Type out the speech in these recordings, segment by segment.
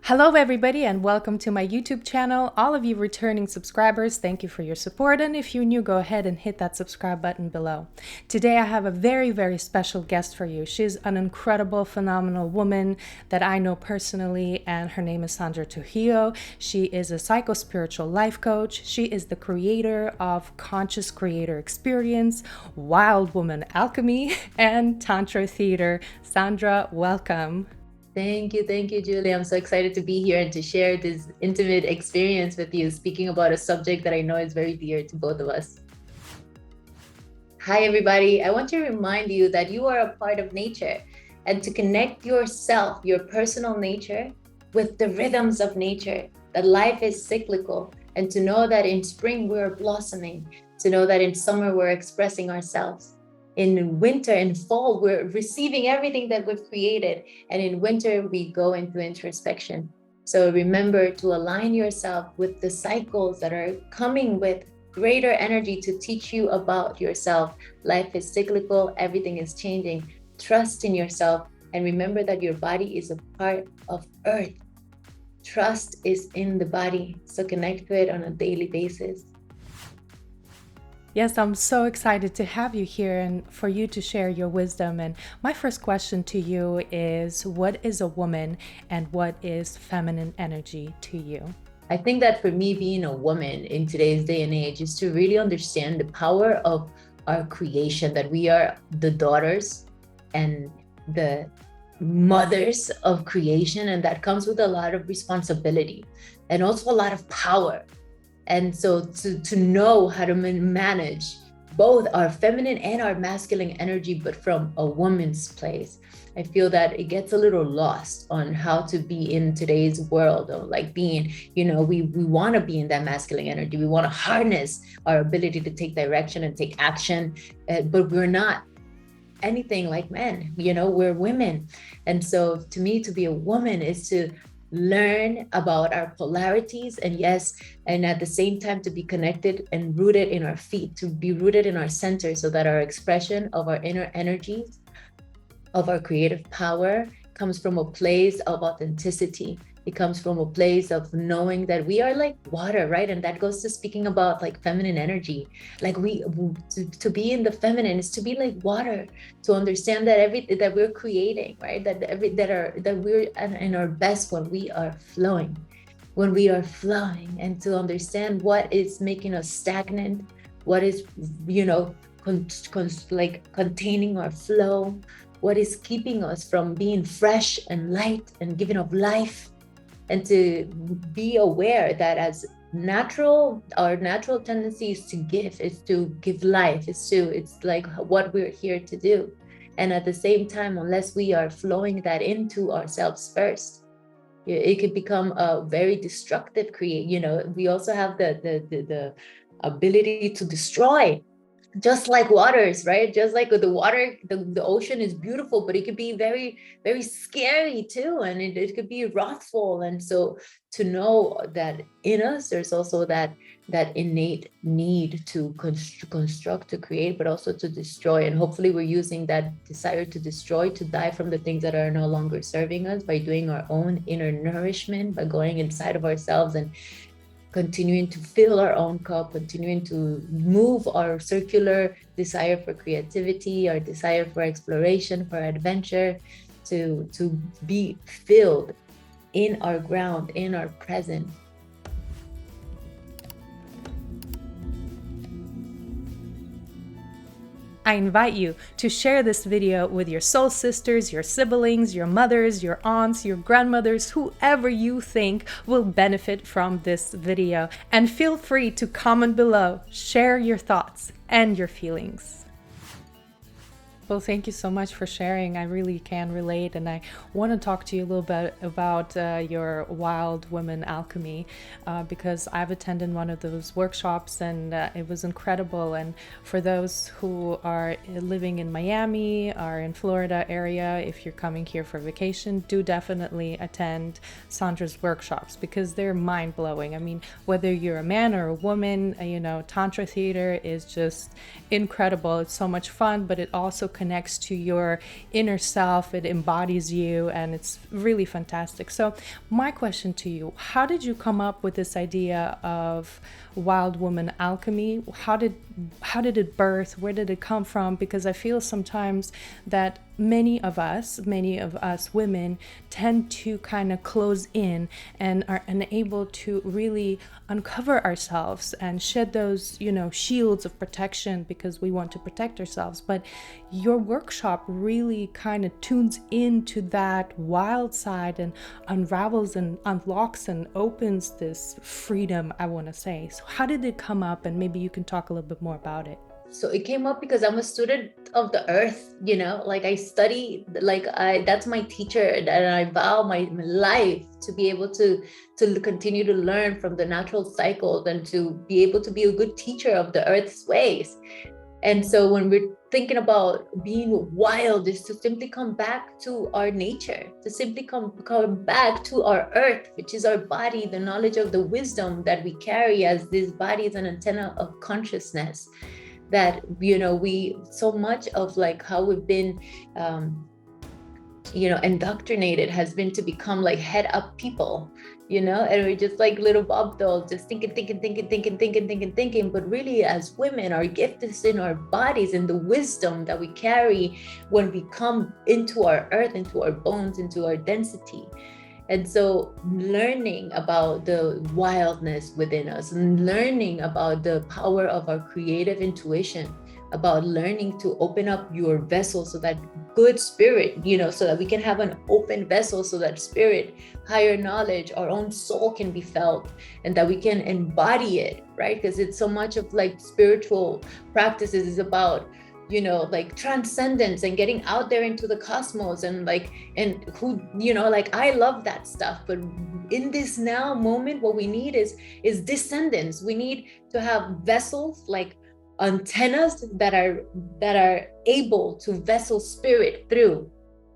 Hello everybody and welcome to my YouTube channel. All of you returning subscribers, thank you for your support, and if you're new, go ahead and hit that subscribe button below. Today I have a very special guest for you. She's an incredible, phenomenal woman that I know personally, and her name is Sandra Trujillo. She is a psychospiritual life coach. She is the creator of Conscious Creator Experience, Wild Woman Alchemy, and Tantra Theater. Sandra, welcome. Thank you, Julie. I'm so excited to be here and to share this intimate experience with you, speaking about a subject that I know is very dear to both of us. Hi, everybody. I want to remind you that you are a part of nature, and to connect yourself, your personal nature, with the rhythms of nature, that life is cyclical, and to know that in spring we're blossoming, to know that in summer we're expressing ourselves. In winter and fall, we're receiving everything that we've created. And in winter, we go into introspection. So remember to align yourself with the cycles that are coming with greater energy to teach you about yourself. Life is cyclical, everything is changing. Trust in yourself, and remember that your body is a part of Earth. Trust is in the body, so connect to it on a daily basis. Yes, I'm so excited to have you here and for you to share your wisdom. And my first question to you is, what is a woman and what is feminine energy to you? I think that for me, being a woman in today's day and age is to really understand the power of our creation, that we are the daughters and the mothers of creation, and that comes with a lot of responsibility and also a lot of power. And so to know how to manage both our feminine and our masculine energy, but from a woman's place, I feel that it gets a little lost on how to be in today's world of like being, we want to be in that masculine energy. We want to harness our ability to take direction and take action, but we're not anything like men, we're women. And so to me, to be a woman is to learn about our polarities, and at the same time to be connected and rooted in our feet, to be rooted in our center, so that our expression of our inner energies, of our creative power, comes from a place of authenticity. It comes from a place of knowing that we are like water, right? And that goes to speaking about like feminine energy. Like to be in the feminine is to be like water, to understand that everything that we're creating, right? That we're in our best when we are flowing, and to understand what is making us stagnant, what is, containing our flow, what is keeping us from being fresh and light and giving of life. And to be aware that as our natural tendency is to give life, it's like what we're here to do. And at the same time, unless we are flowing that into ourselves first, it could become a very destructive we also have the ability to destroy, just like waters, right? Just like the water, the ocean is beautiful, but it could be very, very scary too. And it could be wrathful. And so to know that in us, there's also that innate need to construct, to create, but also to destroy. And hopefully we're using that desire to destroy, to die from the things that are no longer serving us, by doing our own inner nourishment, by going inside of ourselves and continuing to fill our own cup, continuing to move our circular desire for creativity, our desire for exploration, for adventure, to be filled in our ground, in our present. I invite you to share this video with your soul sisters, your siblings, your mothers, your aunts, your grandmothers, whoever you think will benefit from this video. And feel free to comment below, share your thoughts and your feelings. Well, thank you so much for sharing. I really can relate, and I want to talk to you a little bit about your Wild Woman Alchemy, because I've attended one of those workshops, and it was incredible. And for those who are living in Miami or in Florida area, if you're coming here for vacation, do definitely attend Sandra's workshops, because they're mind-blowing. I mean, whether you're a man or a woman, Tantra theater is just incredible. It's so much fun, but it also connects to your inner self, it embodies you, and it's really fantastic. So my question to you, how did you come up with this idea of Wild Woman Alchemy? How did it birth? Where did it come from? Because I feel sometimes that many of us women tend to kind of close in and are unable to really uncover ourselves and shed those, shields of protection because we want to protect ourselves. But your workshop really kind of tunes into that wild side and unravels and unlocks and opens this freedom, I want to say. So how did it come up? And maybe you can talk a little bit more about it. So it came up because I'm a student of the earth, like I study, that's my teacher, and I vow my life to be able to continue to learn from the natural cycles and to be able to be a good teacher of the earth's ways. And so when we're thinking about being wild, is to simply come back to our nature, to simply come back to our earth, which is our body, the knowledge of the wisdom that we carry, as this body is an antenna of consciousness. That, we, so much of like how we've been, indoctrinated has been to become like head up people, and we're just like little Bob dolls, just thinking. But really, as women, our gift is in our bodies and the wisdom that we carry when we come into our earth, into our bones, into our density. And so learning about the wildness within us and learning about the power of our creative intuition, about learning to open up your vessel so that good spirit, so that we can have an open vessel so that spirit, higher knowledge, our own soul can be felt and that we can embody it, right? Because it's so much of like spiritual practices is about like transcendence and getting out there into the cosmos and I love that stuff. But in this now moment, what we need is descendants. We need to have vessels, like antennas that are able to vessel spirit through,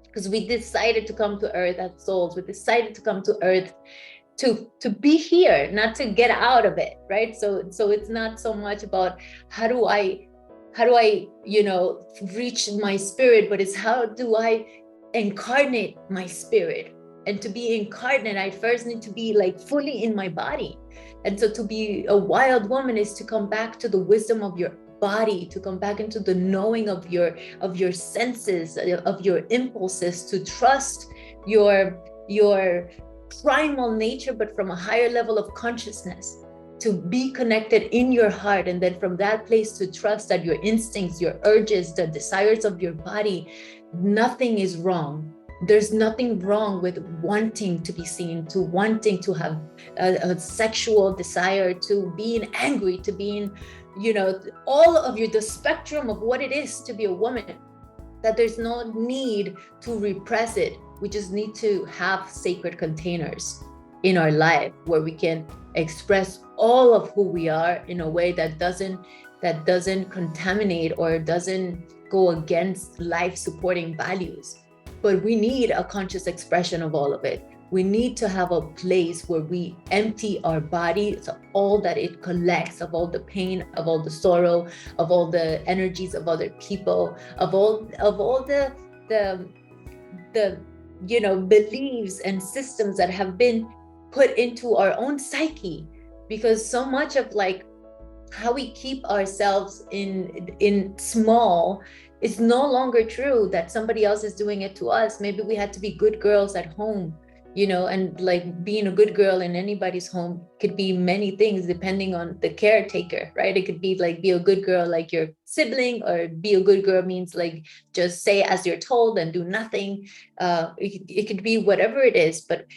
because we decided to come to earth as souls. We decided to come to earth to be here, not to get out of it, right? So it's not so much about how do I reach my spirit, but it's how do I incarnate my spirit. And to be incarnate, I first need to be like fully in my body. And so to be a wild woman is to come back to the wisdom of your body, to come back into the knowing of your senses, of your impulses, to trust your primal nature, but from a higher level of consciousness, to be connected in your heart. And then from that place to trust that your instincts, your urges, the desires of your body, nothing is wrong. There's nothing wrong with wanting to be seen, to wanting to have a sexual desire, to being angry, to being, all of the spectrum of what it is to be a woman, that there's no need to repress it. We just need to have sacred containers in our life where we can express all of who we are in a way that doesn't contaminate or doesn't go against life supporting values. But we need a conscious expression of all of it. We need to have a place where we empty our body of all that it collects, of all the pain, of all the sorrow, of all the energies of other people, of all the beliefs and systems that have been put into our own psyche. Because so much of like how we keep ourselves in small is no longer true, that somebody else is doing it to us. Maybe we had to be good girls at home, and like being a good girl in anybody's home could be many things depending on the caretaker, right? It could be like be a good girl like your sibling, or be a good girl means like just say as you're told and do nothing. It could be whatever it is, but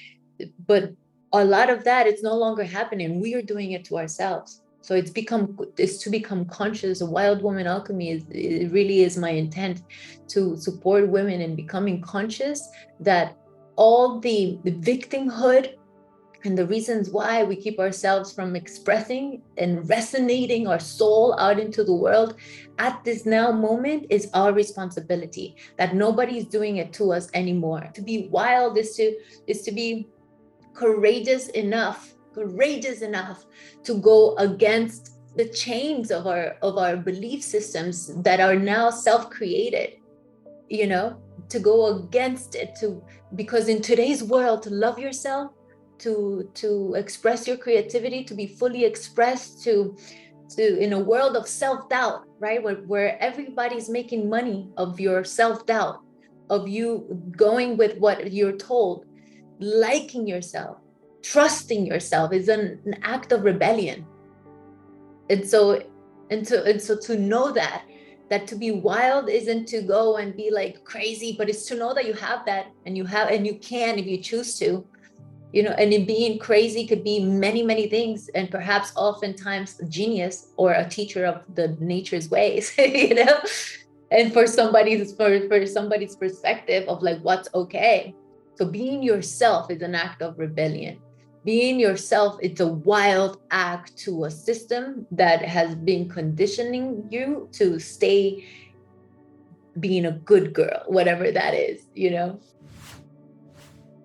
a lot of that, it's no longer happening. We are doing it to ourselves. So it's to become conscious. A Wild Woman Alchemy it really is my intent, to support women in becoming conscious that all the victimhood and the reasons why we keep ourselves from expressing and resonating our soul out into the world at this now moment is our responsibility, that nobody's doing it to us anymore. To be wild is to be courageous enough to go against the chains of our belief systems that are now self-created. you know, to go against it, because in today's world, to love yourself, to express your creativity, to be fully expressed, to in a world of self-doubt, right, where everybody's making money of your self-doubt, of you going with what you're told, liking yourself, trusting yourself is an act of rebellion. And so to know that to be wild isn't to go and be like crazy, but it's to know that you have that, and you can, if you choose to, you know. And in being crazy could be many, many things, and perhaps oftentimes a genius or a teacher of the nature's ways, you know. And for somebody's perspective of like what's okay. So being yourself is an act of rebellion. Being yourself, it's a wild act to a system that has been conditioning you to stay being a good girl, whatever that is, you know.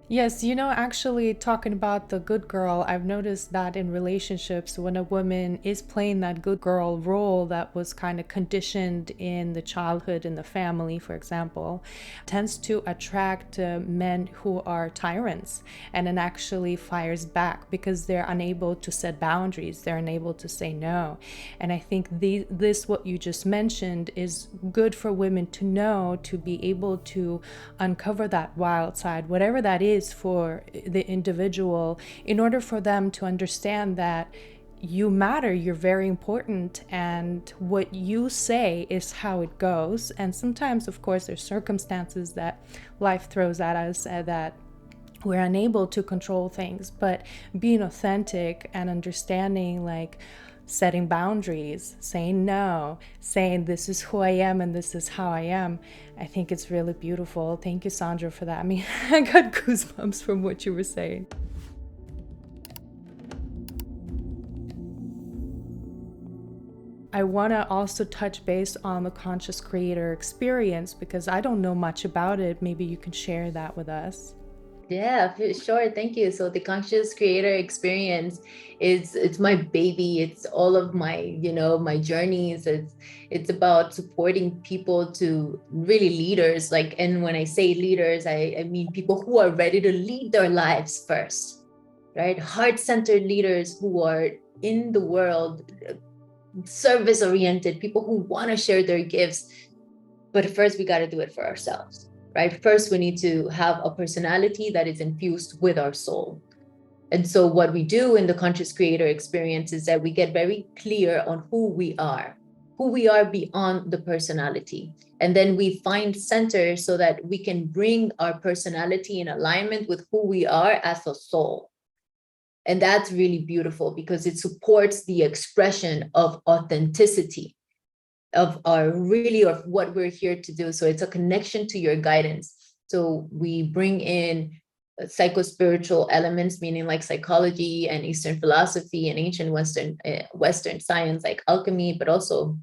Yes, actually talking about the good girl, I've noticed that in relationships, when a woman is playing that good girl role that was kind of conditioned in the childhood, in the family, for example, tends to attract men who are tyrants, and then actually fires back because they're unable to set boundaries, they're unable to say no. And I think this, what you just mentioned, is good for women to know, to be able to uncover that wild side, whatever that is for the individual, in order for them to understand that you matter, you're very important, and what you say is how it goes. And sometimes, of course, there's circumstances that life throws at us that we're unable to control things, but being authentic and understanding, like setting boundaries, saying no, saying this is who I am and this is how I am, I think it's really beautiful. Thank you, Sandra, for that. I mean, I got goosebumps from what you were saying. I want to also touch base on the conscious creator experience because I don't know much about it. Maybe you can share that with us. Yeah, sure. Thank you. So the conscious creator experience it's my baby. It's all of my, you know, my journeys. It's about supporting people to really leaders. Like, and when I say leaders, I mean people who are ready to lead their lives first, right? Heart-centered leaders who are in the world, service-oriented, people who want to share their gifts. But first, we got to do it for ourselves. Right? First, we need to have a personality that is infused with our soul. And so what we do in the conscious creator experience is that we get very clear on who we are beyond the personality. And then we find center so that we can bring our personality in alignment with who we are as a soul. And that's really beautiful because it supports the expression of authenticity, of what we're here to do. So it's a connection to your guidance. So we bring in psychospiritual elements, meaning like psychology and Eastern philosophy and ancient Western science like alchemy, but also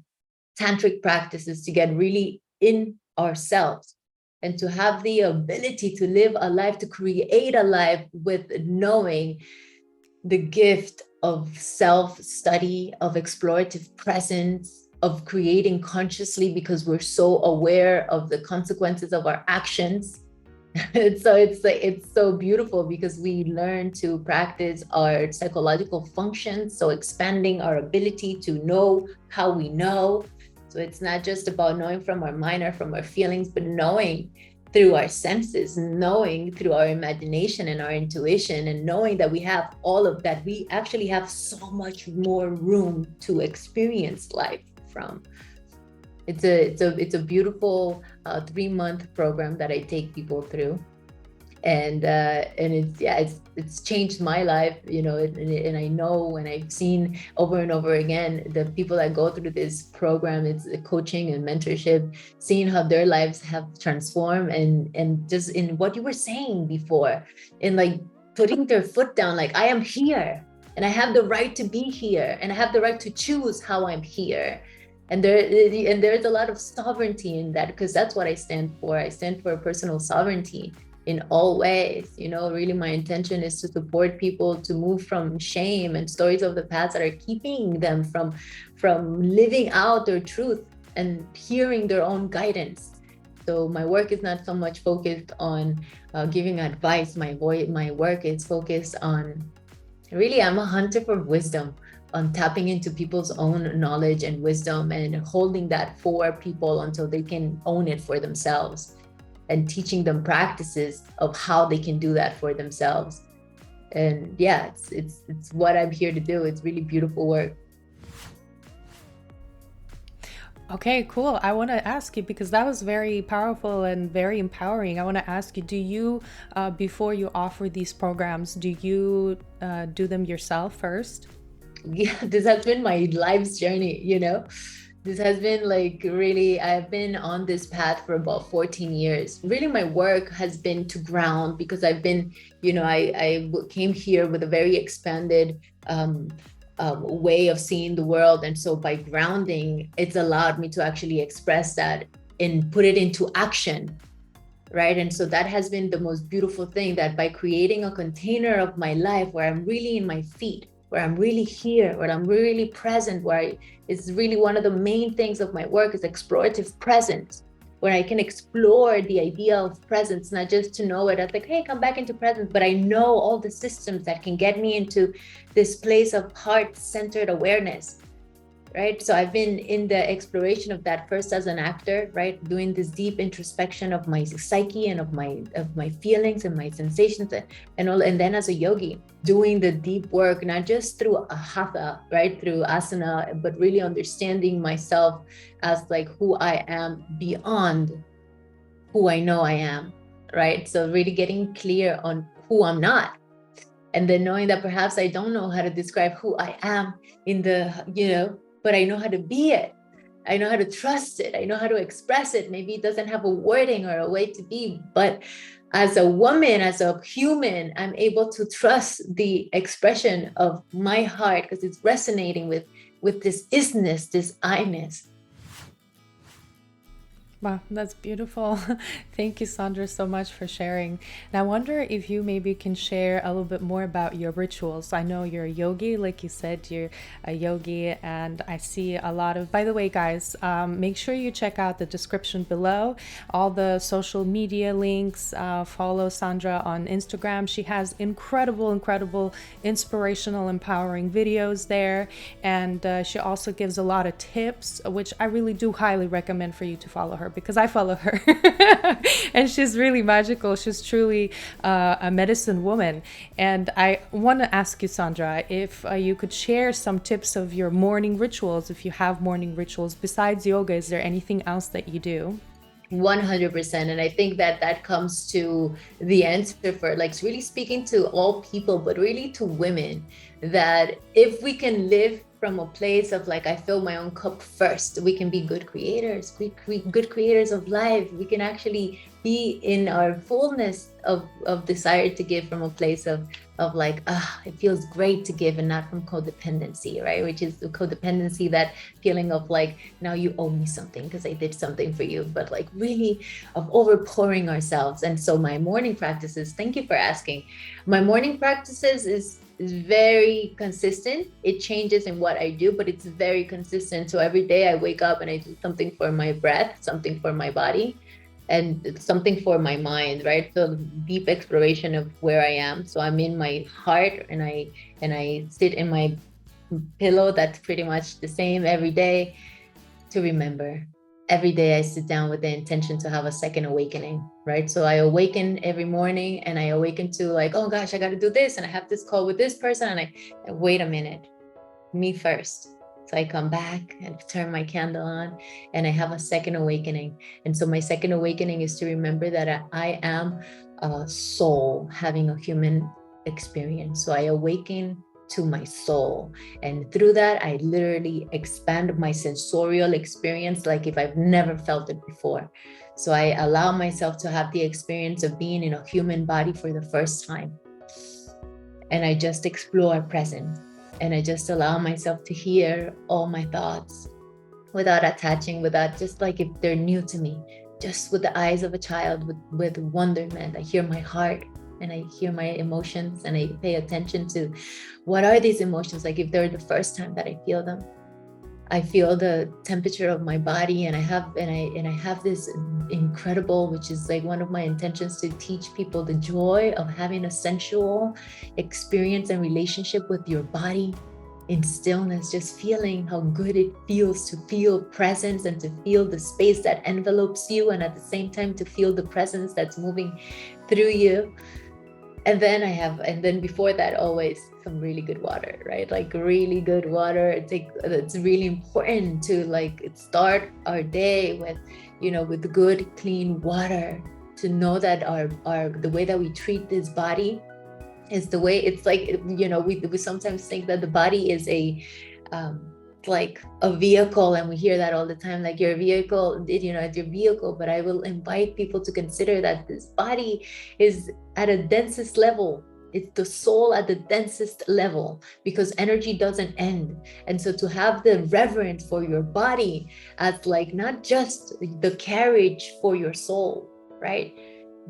tantric practices to get really in ourselves and to have the ability to live a life, to create a life with knowing the gift of self-study, of explorative presence, of creating consciously because we're so aware of the consequences of our actions. So it's so beautiful because we learn to practice our psychological functions, so expanding our ability to know how we know. So it's not just about knowing from our mind or from our feelings, but knowing through our senses, knowing through our imagination and our intuition, and knowing that we have all of that. We actually have so much more room to experience life from. It's a beautiful 3-month program that I take people through, and it's changed my life, you know. And I know, and I've seen over and over again the people that go through this program, it's coaching and mentorship, seeing how their lives have transformed, and just in what you were saying before, in like putting their foot down, like I am here and I have the right to be here and I have the right to choose how I'm here. And there's a lot of sovereignty in that, because that's what I stand for. I stand for personal sovereignty in all ways. You know, really my intention is to support people to move from shame and stories of the past that are keeping them from living out their truth and hearing their own guidance. So my work is not so much focused on giving advice. My work is focused on, really, I'm a hunter for wisdom, on tapping into people's own knowledge and wisdom and holding that for people until they can own it for themselves, and teaching them practices of how they can do that for themselves. And yeah, it's what I'm here to do. It's really beautiful work. Okay, cool. I want to ask you, because that was very powerful and very empowering. I want to ask you, do you, before you offer these programs, do you do them yourself first? Yeah, this has been my life's journey, This has been like, really, I've been on this path for about 14 years. Really, my work has been to ground, because I've been, I came here with a very expanded way of seeing the world. And so by grounding, it's allowed me to actually express that and put it into action, right? And so that has been the most beautiful thing, that by creating a container of my life where I'm really in my feet, where I'm really here, where I'm really present, it's really one of the main things of my work is explorative presence, where I can explore the idea of presence, not just to know it as like, hey, come back into presence, but I know all the systems that can get me into this place of heart-centered awareness, right? So I've been in the exploration of that first as an actor, right? Doing this deep introspection of my psyche and of my feelings and my sensations and then as a yogi, doing the deep work, not just through a hatha, right? Through asana, but really understanding myself as like who I am beyond who I know I am, right? So really getting clear on who I'm not. And then knowing that perhaps I don't know how to describe who I am but I know how to be it. I know how to trust it. I know how to express it. Maybe it doesn't have a wording or a way to be, but as a woman, as a human, I'm able to trust the expression of my heart, because it's resonating with this isness, this I-ness. Wow, that's beautiful. Thank you, Sandra, so much for sharing. And I wonder if you maybe can share a little bit more about your rituals. I know you're a yogi, like you said, you're a yogi, and I see a lot of, by the way, guys, make sure you check out the description below, all the social media links, follow Sandra on Instagram. She has incredible, inspirational, empowering videos there. And she also gives a lot of tips, which I really do highly recommend for you to follow her, because I follow her and she's really magical. She's truly a medicine woman. And I want to ask you, Sandra, if you could share some tips of your morning rituals, if you have morning rituals besides yoga. Is there anything else that you do? 100%. And I think that comes to the answer for like really speaking to all people, but really to women, that if we can live from a place of like, I fill my own cup first, we can be good creators, good creators of life. We can actually be in our fullness of desire to give from a place of like, it feels great to give, and not from codependency, right? Which is the codependency, that feeling of like, now you owe me something because I did something for you, but like really of overpouring ourselves. And so my morning practices, thank you for asking. My morning practices is very consistent. It changes in what I do, but it's very consistent. So every day I wake up and I do something for my breath, something for my body, and something for my mind, right? So deep exploration of where I am. So I'm in my heart, and I sit in my pillow. That's pretty much the same every day, to remember. Every day I sit down with the intention to have a second awakening, right? So I awaken every morning, and I awaken to like, oh gosh, I got to do this, and I have this call with this person, and I wait a minute, me first. So I come back and turn my candle on, and I have a second awakening. And so my second awakening is to remember that I am a soul having a human experience. So I awaken to my soul, and through that I literally expand my sensorial experience like if I've never felt it before. So I allow myself to have the experience of being in a human body for the first time, and I just explore presence, and I just allow myself to hear all my thoughts without attaching, without, just like if they're new to me, just with the eyes of a child, with wonderment. I hear my heart, and I hear my emotions, and I pay attention to what are these emotions, like if they're the first time that I feel them. I feel the temperature of my body, and I have this incredible, which is like one of my intentions, to teach people the joy of having a sensual experience and relationship with your body in stillness, just feeling how good it feels to feel presence and to feel the space that envelopes you, and at the same time to feel the presence that's moving through you. And then before that, always some really good water, right? Like really good water. It's really important to like start our day with, with good, clean water, to know that the way that we treat this body is the way. It's like, we sometimes think that the body is like a vehicle, and we hear that all the time, like your vehicle, it's your vehicle. But I will invite people to consider that this body is at a densest level. It's the soul at the densest level, because energy doesn't end. And so to have the reverence for your body as like not just the carriage for your soul, right?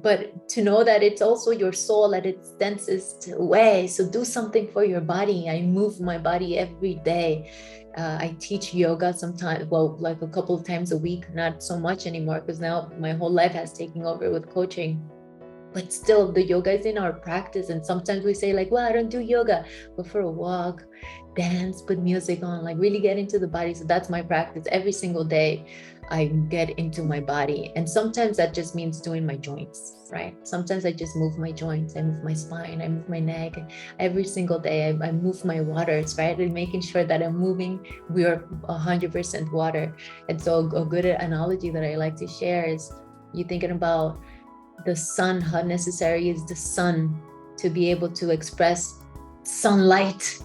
But to know that it's also your soul at its densest way. So do something for your body. I move my body every day. I teach yoga sometimes, well, like a couple of times a week, not so much anymore, because now my whole life has taken over with coaching. But still, the yoga is in our practice. And sometimes we say like, well, I don't do yoga, but for a walk, dance, put music on, like really get into the body. So that's my practice. Every single day I get into my body. And sometimes that just means doing my joints, right? Sometimes I just move my joints, I move my spine, I move my neck. Every single day I move my waters, right? And making sure that I'm moving, we are 100% water. And so a good analogy that I like to share is, you're thinking about the sun, how necessary is the sun to be able to express sunlight,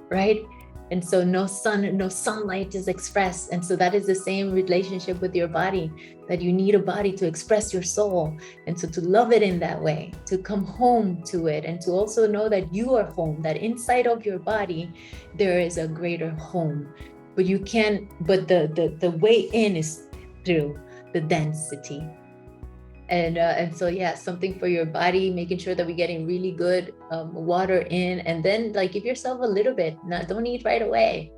right? And so no sunlight is expressed. And so that is the same relationship with your body, that you need a body to express your soul. And so to love it in that way, to come home to it, and to also know that you are home, that inside of your body, there is a greater home. But you can't, but the way in is through the density. And so, yeah, something for your body, making sure that we're getting really good water in, and then like give yourself a little bit. Don't eat right away,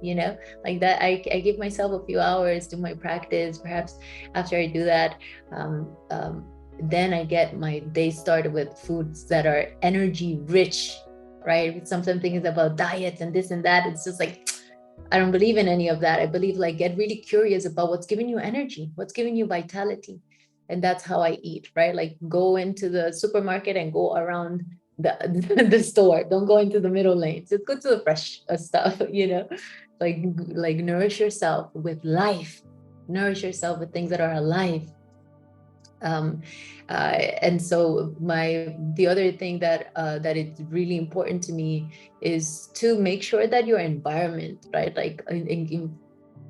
like that. I give myself a few hours, do my practice. Perhaps after I do that, then I get my day started with foods that are energy rich, right? Sometimes things about diets and this and that, it's just like, I don't believe in any of that. I believe like get really curious about what's giving you energy, what's giving you vitality. And that's how I eat, right? Like go into the supermarket and go around the store. Don't go into the middle lanes. Just go to the fresh stuff, like nourish yourself with life, nourish yourself with things that are alive. And so the other thing that is really important to me is to make sure that your environment, right? Like in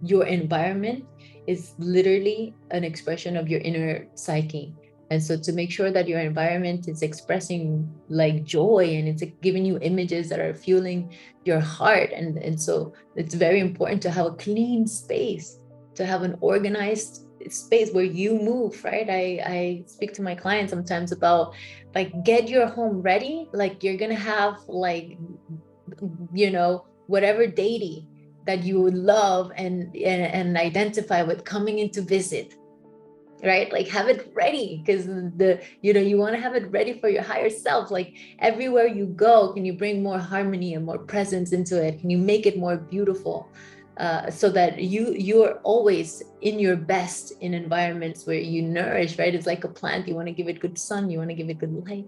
your environment is literally an expression of your inner psyche. And so to make sure that your environment is expressing like joy, and it's giving you images that are fueling your heart. And so it's very important to have a clean space, to have an organized space where you move, right? I speak to my clients sometimes about like, get your home ready. Like you're going to have like, whatever deity that you would love and identify with coming in to visit, right? Like have it ready, because you want to have it ready for your higher self. Like everywhere you go, can you bring more harmony and more presence into it? Can you make it more beautiful? So that you're always in your best in environments where you nourish, right? It's like a plant. You want to give it good sun, you want to give it good light,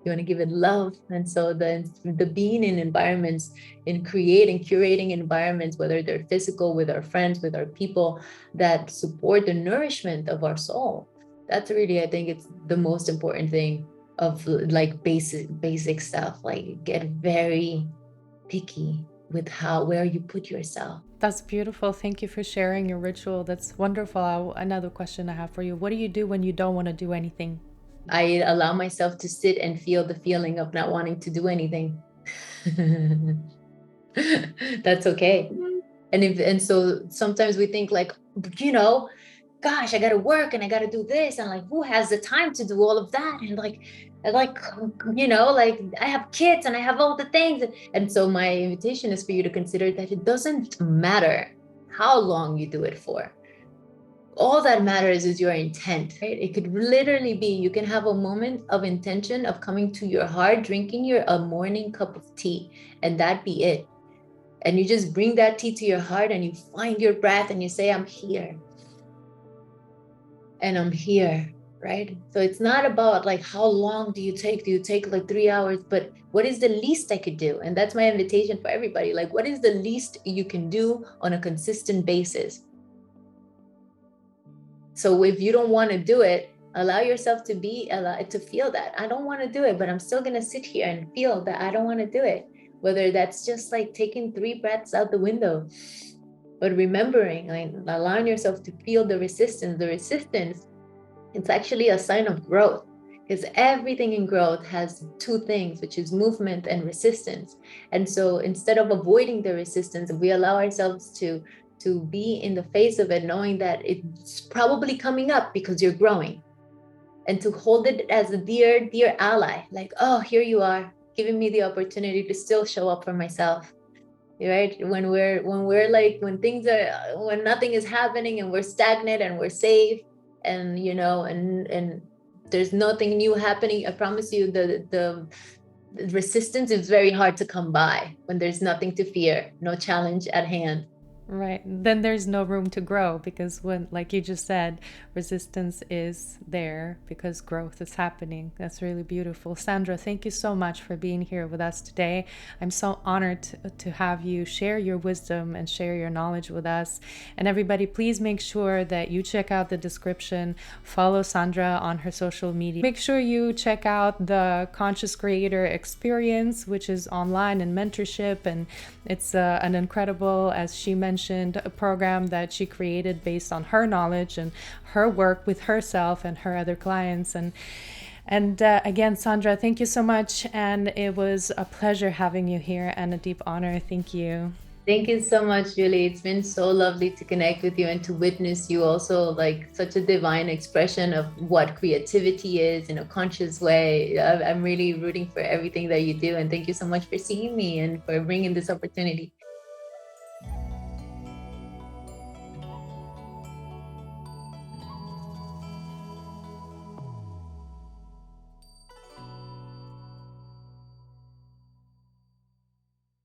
you want to give it love. And so the being in environments, in curating environments, whether they're physical, with our friends, with our people, that support the nourishment of our soul, that's really, I think it's the most important thing of like basic stuff. Like get very picky with where you put yourself. That's beautiful. Thank you for sharing your ritual. That's wonderful. Another question I have for you. What do you do when you don't want to do anything? I allow myself to sit and feel the feeling of not wanting to do anything. That's okay. And so sometimes we think like, gosh, I got to work and I got to do this. And like, who has the time to do all of that? And like, like I have kids and I have all the things. And so my invitation is for you to consider that it doesn't matter how long you do it for. All that matters is your intent, right? It could literally be, you can have a moment of intention of coming to your heart, drinking a morning cup of tea, and that be it. And you just bring that tea to your heart and you find your breath and you say, I'm here. And I'm here, right? So it's not about like, how long do you take? Do you take like 3 hours? But what is the least I could do? And that's my invitation for everybody. Like, what is the least you can do on a consistent basis? So if you don't want to do it, allow yourself to feel that I don't want to do it, but I'm still going to sit here and feel that I don't want to do it. Whether that's just like taking 3 breaths out the window, but remembering, like allowing yourself to feel the resistance. The resistance, it's actually a sign of growth, because everything in growth has 2 things, which is movement and resistance. And so instead of avoiding the resistance, we allow ourselves to be in the face of it, knowing that it's probably coming up because you're growing, and to hold it as a dear ally, like, oh, here you are, giving me the opportunity to still show up for myself, right? When nothing is happening and we're stagnant and we're safe, and and there's nothing new happening, I promise you the resistance is very hard to come by when there's nothing to fear, no challenge at hand. Right. Then there's no room to grow, because when, like you just said, resistance is there because growth is happening. That's really beautiful. Sandra, thank you so much for being here with us today. I'm so honored to have you share your wisdom and share your knowledge with us. And everybody, please make sure that you check out the description, follow Sandra on her social media. Make sure you check out the Conscious Creator Experience, which is online and mentorship. And it's an incredible, as she mentioned, a program that she created based on her knowledge and her work with herself and her other clients. And again, Sandra, thank you so much. And it was a pleasure having you here and a deep honor. Thank you. Thank you so much, Julie. It's been so lovely to connect with you and to witness you also, like such a divine expression of what creativity is in a conscious way. I'm really rooting for everything that you do. And thank you so much for seeing me and for bringing this opportunity.